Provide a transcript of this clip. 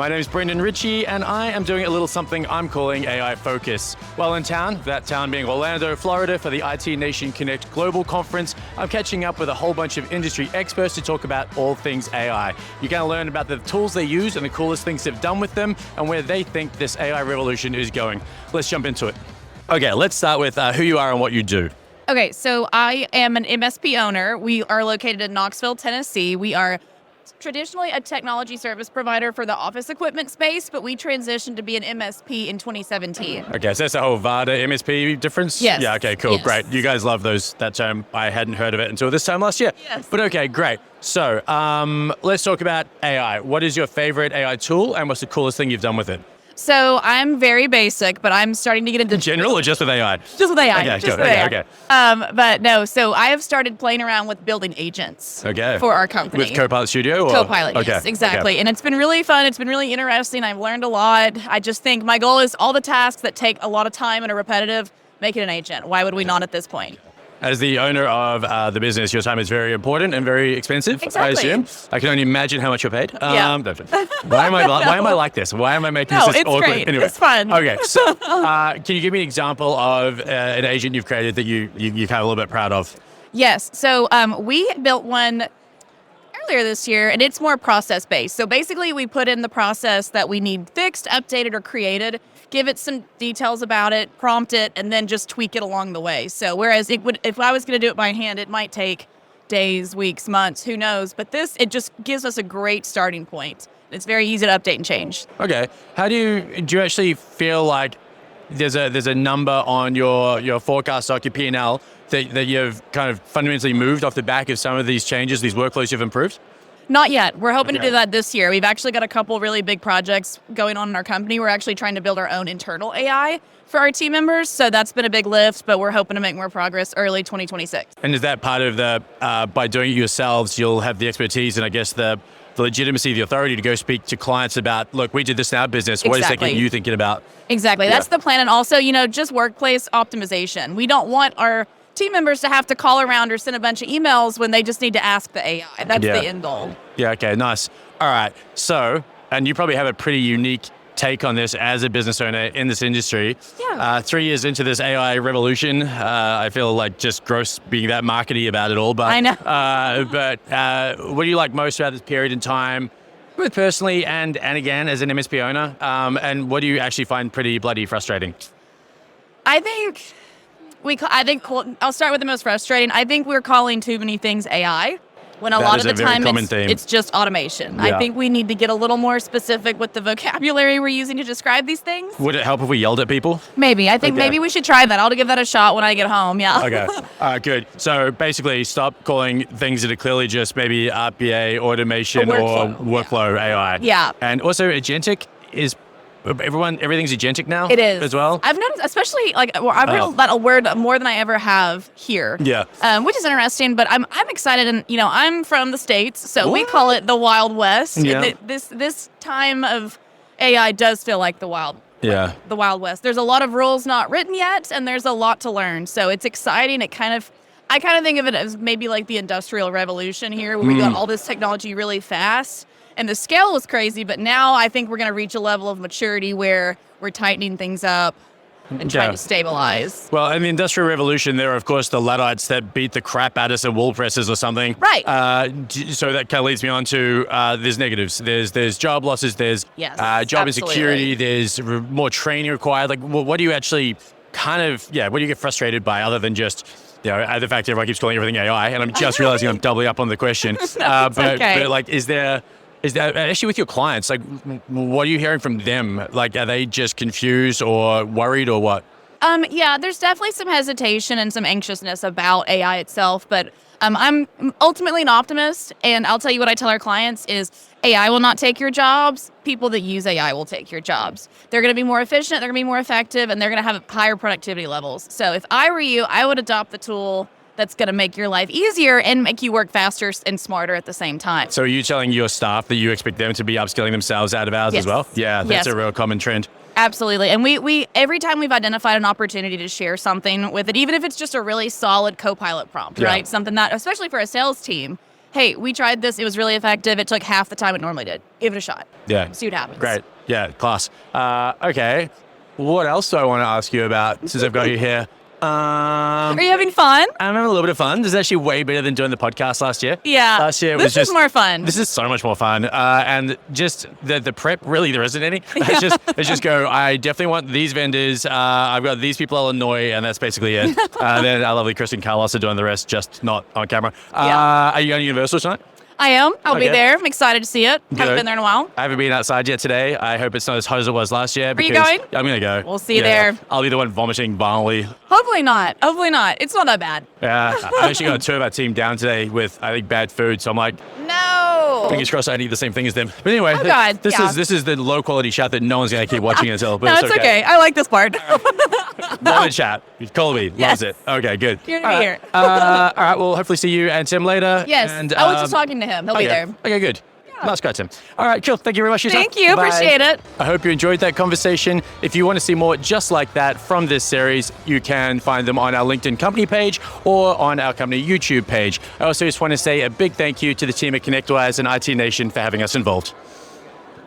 My name is Ritchie, and I am doing a little something I'm calling AI Focus. While in town, that town being Orlando, Florida, for the IT Nation Connect Global Conference, I'm catching up with a whole bunch of industry experts to talk about all things AI. You're going to learn about the tools they use and the coolest things they've done with them and where they think this AI revolution is going. Let's jump into it. Okay, let's start with who you are and what you do. Okay, so I am an MSP owner. We are located in Knoxville, Tennessee. We are traditionally a technology service provider for the office equipment space, but we transitioned to be an MSP in 2017. Okay, so that's the whole VADA MSP difference? Yes. Yeah, okay, cool, Yes. great. You guys love that term. I hadn't heard of it until this time last year. Yes. But okay, great. So let's talk about AI. What is your favorite AI tool and what's the coolest thing you've done with it? So I'm very basic, but I'm starting to get into In general or just with AI? Just with AI. Okay, just cool. with AI. Okay. But no, so I have started playing around with building agents for our company. With Copilot Studio? Or? Copilot, Okay. yes, exactly. Okay. And it's been really fun. It's been really interesting. I've learned a lot. I just think my goal is all the tasks that take a lot of time and are repetitive, make it an agent. Why would we not at this point? As the owner of the business, your time is very important and very expensive, Exactly. I assume. I can only imagine how much you're paid. Yeah. Why am I like this? Why am I making this it's awkward? great. Anyway. It's fun. Okay, so can you give me an example of an agent you've created that you're kind of a little bit proud of? Yes. So we built one earlier this year, and it's more process-based. So basically, we put in the process that we need fixed, updated, or created, give it some details about it, prompt it, and then just tweak it along the way. So whereas if I was going to do it by hand, it might take days, weeks, months, who knows? But it just gives us a great starting point. It's very easy to update and change. Okay. How do you actually feel like there's a number on your forecast, like your P&L, that you've kind of fundamentally moved off the back of some of these changes, these workflows you've improved? Not yet. We're hoping to Okay. do that this year. We've actually got a couple really big projects going on in our company. We're actually trying to build our own internal AI for our team members. So that's been a big lift, but we're hoping to make more progress early 2026. And is that part of by doing it yourselves, you'll have the expertise and I guess the legitimacy, the authority to go speak to clients about, look, we did this in our business. What is that Exactly. getting you thinking about? Exactly. Yeah. That's the plan. And also, just workplace optimization. We don't want our team members to have to call around or send a bunch of emails when they just need to ask the AI. That's Yeah. the end goal. Yeah, okay, nice. All right, so, and you probably have a pretty unique take on this as a business owner in this industry. Yeah. 3 years into this AI revolution, I feel like just gross being that markety about it all. But I know. But what do you like most about this period in time, both personally and again as an MSP owner? And what do you actually find pretty bloody frustrating? I think I'll start with the most frustrating. I think we're calling too many things AI when a That lot is of a the very time common theme. it's just automation. Yeah. I think we need to get a little more specific with the vocabulary we're using to describe these things. Would it help if we yelled at people? Maybe. I think Okay. maybe we should try that. I'll give that a shot when I get home. Yeah. Okay, good. So basically, stop calling things that are clearly just maybe RPA, automation, A or workflow. workflow AI. Yeah. And also, agentic is everything's agentic now. It is as well. I've noticed, especially I've heard Oh. that word more than I ever have here. Yeah. Which is interesting. But I'm excited, and I'm from the States, so we What? call it the Wild West. Yeah. And this time of AI does feel like the Wild West. There's a lot of rules not written yet, and there's a lot to learn. So it's exciting. I kind of think of it as maybe like the Industrial Revolution here, where we got all this technology really fast. And the scale was crazy, but now I think we're going to reach a level of maturity where we're tightening things up and trying Yeah. to stabilize. Well, in the Industrial Revolution, there are, of course, the Luddites that beat the crap out of us at wool presses or something. Right. So that kind of leads me on to there's negatives. There's job losses. There's Yes, job absolutely. insecurity. There's more training required. Like, what do you actually what do you get frustrated by other than just the fact that everyone keeps calling everything AI? And I'm just realizing I'm doubling up on the question. But like, is there actually with your clients, like, what are you hearing from them? Like, are they just confused or worried or what? Yeah, there's definitely some hesitation and some anxiousness about AI itself, but I'm ultimately an optimist, and I'll tell you what I tell our clients is AI will not take your jobs. People that use AI will take your jobs. They're going to be more efficient, they're going to be more effective, and they're going to have higher productivity levels. So if I were you, I would adopt the tool that's going to make your life easier and make you work faster and smarter at the same time. So are you telling your staff that you expect them to be upskilling themselves out of hours Yes. as well? Yeah, that's Yes. a real common trend. Absolutely. And we every time we've identified an opportunity to share something with it, even if it's just a really solid Copilot prompt, Yeah. right? Something that, especially for a sales team, hey, we tried this. It was really effective. It took half the time it normally did. Give it a shot. Yeah. See what happens. Great. Yeah, class. Okay. What else do I want to ask you about since I've got you here? Are you having fun? I'm having a little bit of fun. This is actually way better than doing the podcast last year. Yeah. Last year this is more fun. This is so much more fun. And just the prep, really, there isn't any. Let's just go, I definitely want these vendors. I've got these people in Illinois, and that's basically it. Then our lovely Chris and Carlos are doing the rest, just not on camera. Are you going to Universal tonight? I am. I'll be Okay. there. I'm excited to see it. Good. Haven't been there in a while. I haven't been outside yet today. I hope it's not as hot as it was last year. Are you going? I'm going to go. We'll see you there. I'll be the one vomiting violently. Hopefully not. Hopefully not. It's not that bad. Yeah, I actually got two of our team down today with, I think, bad food. So I'm like, No. fingers crossed I need the same thing as them. But anyway, Oh, God. this Yeah. is the low quality chat that no one's going to keep watching until. But No, it's okay. I like this part. Love the chat. Colby loves Yes. it. Okay, good. You're All right. here. All right, we'll hopefully see you and Tim later. Yes. And, I was just talking to him. He'll be there. Okay, good. Nice guy, Tim. All right, cool. Thank you very much for your time. Thank you. Bye. Appreciate it. I hope you enjoyed that conversation. If you want to see more just like that from this series, you can find them on our LinkedIn company page or on our company YouTube page. I also just want to say a big thank you to the team at ConnectWise and IT Nation for having us involved.